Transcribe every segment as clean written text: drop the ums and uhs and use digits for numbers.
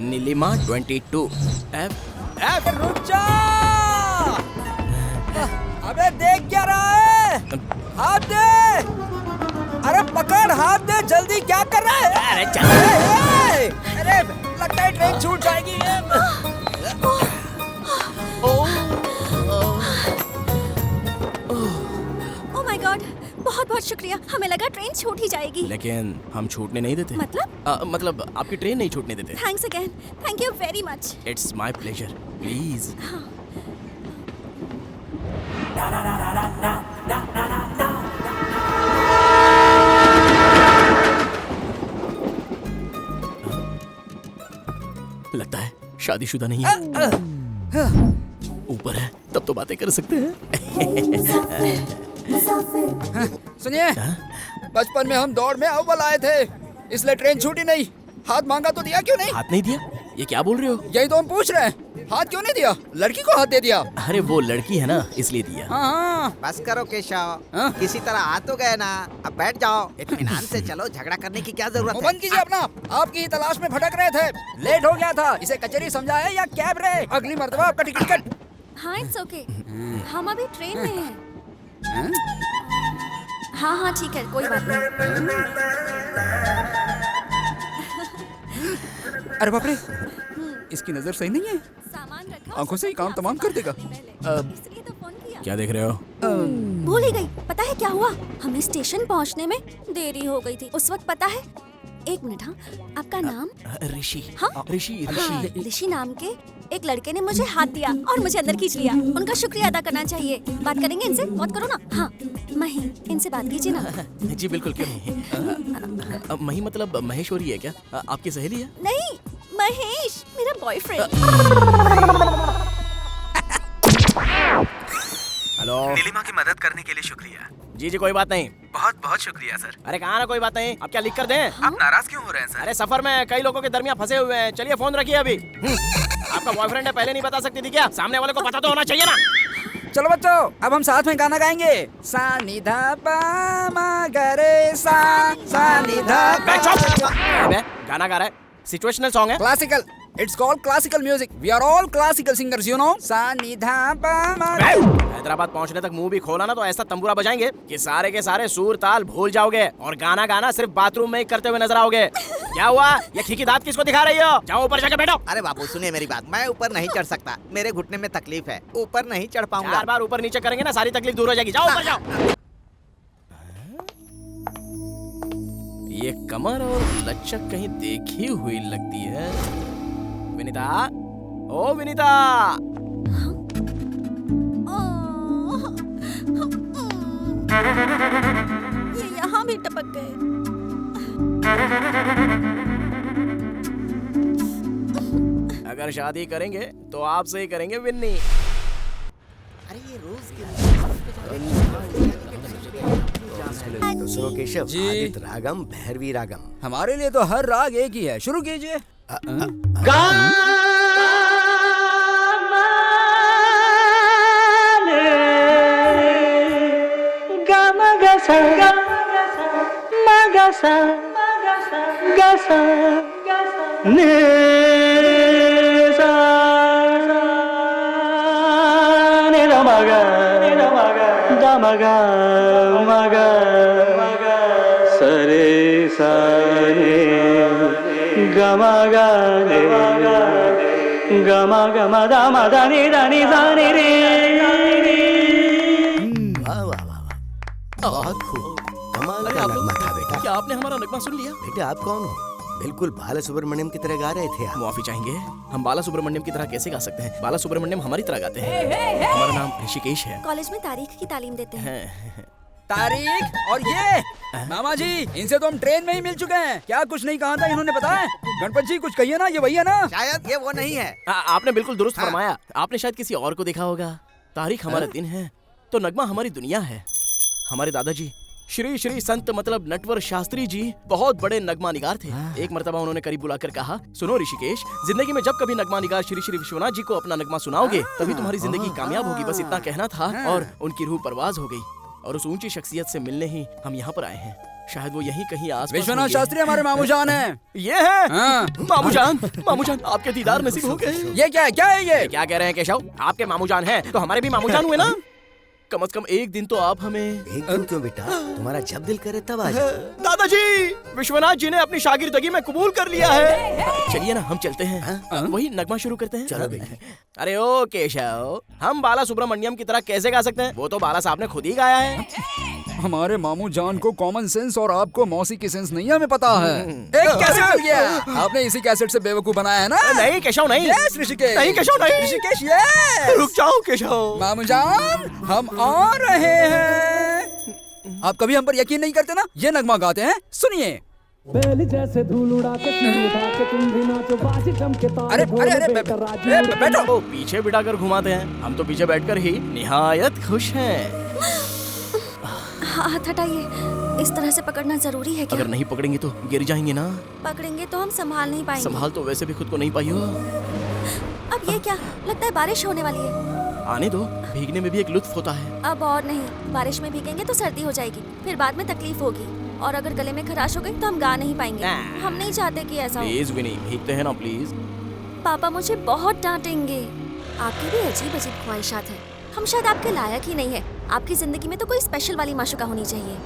Nilima 22 F रुक जा। अबे देख क्या रहा है? हाथ दे। अरे पकड़, हाथ दे जल्दी, क्या कर रहा है? अरे चल। अरे लगता है ट्रेन छूट जाएगी। ओह माय गॉड, बहुत बहुत शुक्रिया। हमें लगा ट्रेन छूट ही जाएगी। लेकिन हम छूटने नहीं देते। मतलब आपकी ट्रेन नहीं छूटने देते। Thanks again, thank you very much. It's my pleasure, please. लगता है शादीशुदा नहीं है। ऊपर है तब तो बातें कर सकते हैं। सुनिए, बचपन में हम दौड़ में अव्वल आए थे, इसलिए ट्रेन छूटी नहीं। हाथ मांगा तो दिया क्यों नहीं? हाथ नहीं दिया? ये क्या बोल रहे हो? यही तो हम पूछ रहे हैं, हाथ क्यों नहीं दिया? लड़की को हाथ दे दिया। अरे वो लड़की है ना, इसलिए दिया। हाँ। बस करो केशव, हाँ? किसी तरह आ तो गए ना, अब बैठ जाओ। इत्मीनान से चलो, झगड़ा करने की क्या जरूरत वो है? बंद कीजिए अपना, आपकी ही तलाश में भटक रहे थे। लेट हो गया था, इसे कचहरी समझा है या कैब रे? अगली मर्तबा आपका टिकट कट। हाँ इट्स ओके, हम अभी ट्रेन में हैं। हाँ हाँ ठीक है, कोई बात नहीं। अरे बाप रे, इसकी नजर सही नहीं है। सामान रखा, आंखों से ही काम तमाम कर देगा। इसलिए तो फोन किया। क्या देख रहे हो? भूल ही गई। पता है क्या हुआ? हमें स्टेशन पहुंचने में देरी हो गई थी। उस वक्त पता है, एक मिनट। हाँ, आपका नाम? ऋषि। हाँ? ऋषि हाँ, ऋषि नाम के एक लड़के ने मुझे हाथ दिया और मुझे अंदर खींच लिया। उनका शुक्रिया अदा करना चाहिए। बात करेंगे इनसे? बात करो ना। हाँ मही, इनसे बात कीजिए ना। जी बिल्कुल, क्यों नहीं। मही मतलब महेश्वरी है क्या? आपकी सहेली है? नहीं, महेश मेरा बॉयफ्रेंड। हेलो। नीलिमा की मदद करने के लिए शुक्रिया। जी कोई बात नहीं। बहुत बहुत शुक्रिया सर। अरे कहा ना कोई बात नहीं। आप क्या लिख कर दें? आप नाराज क्यों हो रहे हैं सर? अरे सफर में कई लोगों के दरमियान फंसे हुए हैं। चलिए फोन रखिए अभी। आपका बॉयफ्रेंड है, पहले नहीं बता सकती थी क्या? सामने वाले को पता तो होना चाहिए ना। चलो बच्चों, अब हम साथ में गाना गाएंगे। सा नि धा पा मा गा रे सा, सा नि धा पा। अबे गाना गा रहा है, सिचुएशनल सॉन्ग है। Classical, it's called classical music. We are all classical singers, you know. सा नि धा पा मा। हैदराबाद पहुंचने तक मुंह भी खोला ना तो ऐसा तंबूरा बजाएंगे कि सारे के सारे सुर ताल भूल जाओगे और गाना गाना सिर्फ बाथरूम में ही करते हुए नजर आओगे। क्या हुआ? ये खीकी दांत किसको दिखा रही हो? जाओ ऊपर जाके बैठो। अरे बाबू सुनिए मेरी बात, मैं ऊपर नहीं चढ़ सकता, मेरे घुटने में तकलीफ है, ऊपर नहीं चढ़ पाऊंगा। 4 बार ऊपर नीचे करेंगे ना सारी तकलीफ दूर हो जाएगी। जाओ ऊपर जाओ। ये कमर और लचक कहीं देखी हुई लगती है। विनीता, ओ विनीता। ये यहाँ भी टपक गए। अगर शादी करेंगे तो आपसे ही करेंगे विन्नी। अरे ये रोज तो सुनो केशव, जी। आदित्य रागम, भैरवी रागम। हमारे लिए तो हर राग एक ही है, शुरू कीजिए। वाह वाह वाह वाह, बहुत खूब, कमाल का नगमा था बेटा। क्या आपने हमारा नगमा सुन लिया? बेटा आप कौन हो? बिल्कुल बाला सुब्रमण्यम की तरह गा रहे थे आप। मुआफी चाहेंगे, हम बाला सुब्रमण्यम की तरह कैसे गा सकते हैं? बाला सुब्रमण्यम हमारी तरह गाते हैं। हमारा नाम ऋषिकेश है। कॉलेज में तारीख की तालीम देते हैं। तारीख और ये मामा जी, इनसे तो हम ट्रेन में ही मिल चुके हैं। क्या कुछ नहीं कहा था इन्होंने, बताया? गणपत जी कुछ कहिए ना, ये वही है ना? शायद ये वो नहीं है। आपने बिल्कुल दुरुस्त फरमाया। आपने शायद किसी और को देखा होगा। तारीख हमारा दिन है तो नगमा हमारी दुनिया है। हमारे दादाजी श्री श्री संत मतलब नटवर शास्त्री जी बहुत बड़े नगमा निगार थे। एक मर्तबा उन्होंने करीब बुलाकर कहा, सुनो ऋषिकेश, जिंदगी में जब कभी नगमा निगार श्री श्री विश्वनाथ जी को अपना नगमा सुनाओगे तभी तुम्हारी जिंदगी कामयाब होगी। बस इतना कहना था और उनकी रूह परवाज हो गई और उस ऊंची शख्सियत से मिलने ही हम यहाँ पर आए हैं। शायद वो यहीं कहीं आस विश्वनाथ शास्त्री हमारे मामू जान हैं। ये है हाँ। मामू जान आपके दीदार नसीब हो गए। ये क्या है ये? क्या कह रहे हैं केशव? आपके मामू जान हैं तो हमारे भी मामू जान हुए ना। कम से कम एक दिन तो आप हमें। एक दिन क्यों बेटा, तुम्हारा जब दिल करे तब आ जाओ। दादाजी, विश्वनाथ जी ने अपनी शागिर्दगी में कबूल कर लिया है। चलिए ना हम चलते हैं, वही नगमा शुरू करते हैं। चलो बेटा। अरे ओ केशव, हम बाला सुब्रमण्यम की तरह कैसे गा सकते हैं? वो तो बाला साहब ने खुद ही गाया है। हमारे मामू जान को कॉमन सेंस और आपको मौसी की सेंस नहीं हमें पता है। एक कैसेट मिल गया, आपने इसी कैसेट से बेवकूफ बनाया है ना? नहीं केशव नहीं। यस ऋषिकेश। नहीं केशव नहीं। ऋषिकेश यस। रुक जाओ केशव। मामू जान हम आ रहे हैं। आप कभी हम पर यकीन नहीं करते ना? ये नगमा गाते हैं, सुनिए। बैल जैसे धूल उड़ा के सिर उठा के तुम भी नाचो बाजी चमके तारे बैठो। वो पीछे बिठाकर घुमाते हैं, हम तो पीछे बैठकर ही निहायत खुश हैं। हाथ हटाइए। इस तरह से पकड़ना जरूरी है क्या? अगर नहीं पकड़ेंगे तो गिर जाएंगे ना। पकड़ेंगे तो हम संभाल नहीं पाएंगे। संभाल तो वैसे भी खुद को नहीं पाई हो। अब ये क्या? लगता है बारिश होने वाली है। आने दो, भीगने में भी एक लुत्फ होता है। अब और नहीं, बारिश में भीगेंगे तो सर्दी हो जाएगी, फिर बाद में तकलीफ होगी, और अगर गले में खराश हो गई तो हम गा नहीं पाएंगे। हम नहीं चाहते कि ऐसा हो। प्लीज विनी, भीगते हैं ना प्लीज। पापा मुझे बहुत डांटेंगे। आपकी भी अजीब अजीब ख्वाहिशात हैं। हम शायद आपके लायक ही नहीं है। आपकी जिंदगी में तो कोई स्पेशल वाली माशुका होनी चाहिए।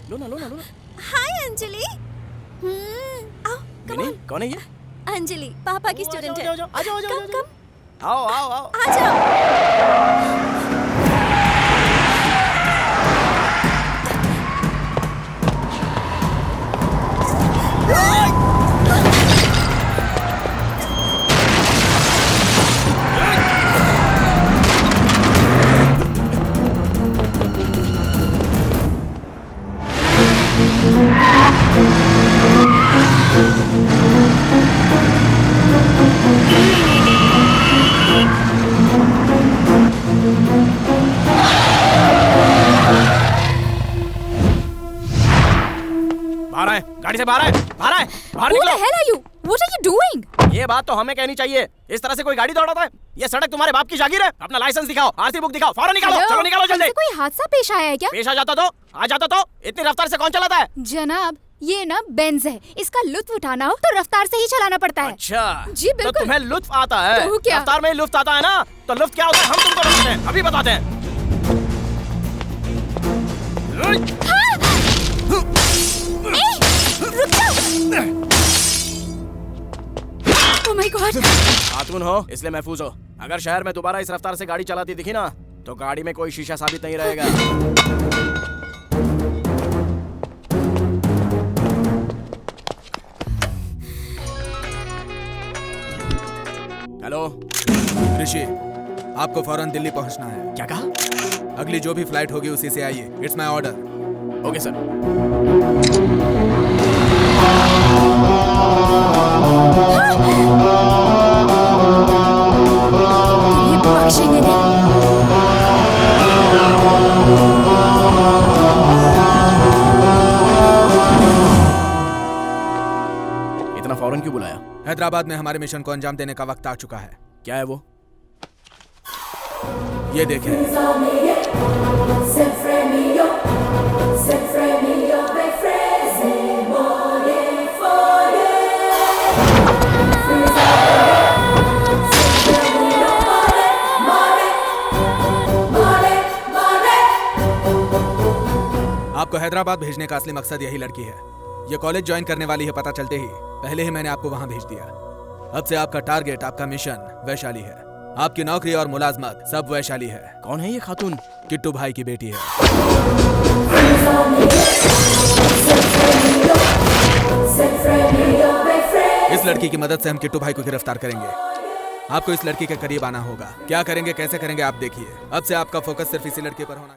लो ना। हाय अंजलि। आओ, come विनी, on। कौन है ये? अंजलि पापा की स्टूडेंट है। आ जाओ। कम आओ। आ जाओ। गाड़ी से बाहर आए। बाहर Who निकलो। the hell are you? What are you doing? ये बात तो हमें कहनी चाहिए। इस तरह से कोई गाड़ी दौड़ाता है? ये सड़क तुम्हारे बाप की जागीर है। अपना लाइसेंस दिखाओ, आरसी बुक दिखाओ, फौरन निकालो। Hello? चलो निकालो जल्दी। हमसे कोई हादसा पेश आया है क्या? पेश आ जाता तो इतनी रफ्तार से कौन चलाता है? जनाब, ये ना बेंज है, इसका लुत्फ उठाना हो तो रफ्तार से ही चलाना पड़ता है। अच्छा जी बिल्कुल। तो तुम्हें लुत्फ आता है? तो क्या? रफ्तार में लुत्फ आता है ना? तो लुत्फ क्या होता है हम तुमको बताते हैं, अभी बताते हैं। Oh my God! खातून हो इसलिए महफूज हो। अगर शहर में दोबारा इस रफ्तार से गाड़ी चलाती दिखी ना तो गाड़ी में कोई शीशा साबित नहीं रहेगा। हेलो ऋषि, आपको फौरन दिल्ली पहुंचना है। क्या कहा? अगली जो भी फ्लाइट होगी उसी से आइए। It's my order. Okay sir. ये बख्शेंगे नहीं। इतना फौरन क्यों बुलाया? हैदराबाद में हमारे मिशन को अंजाम देने का वक्त आ चुका है। क्या है वो? ये देखें। आपको हैदराबाद भेजने का असली मकसद यही लड़की है। ये कॉलेज ज्वाइन करने वाली है पता चलते ही पहले ही मैंने आपको वहां भेज दिया। अब से आपका टारगेट, आपका मिशन वैशाली है। आपकी नौकरी और मुलाजमत सब वैशाली है। कौन है ये खातून? किट्टू भाई की बेटी है। इस लड़की की मदद से हम किट्टू भाई को गिरफ्तार करेंगे। आपको इस लड़की के करीब आना होगा। क्या करेंगे कैसे करेंगे आप देखिए। अब से आपका फोकस सिर्फ इसी लड़के पर होना।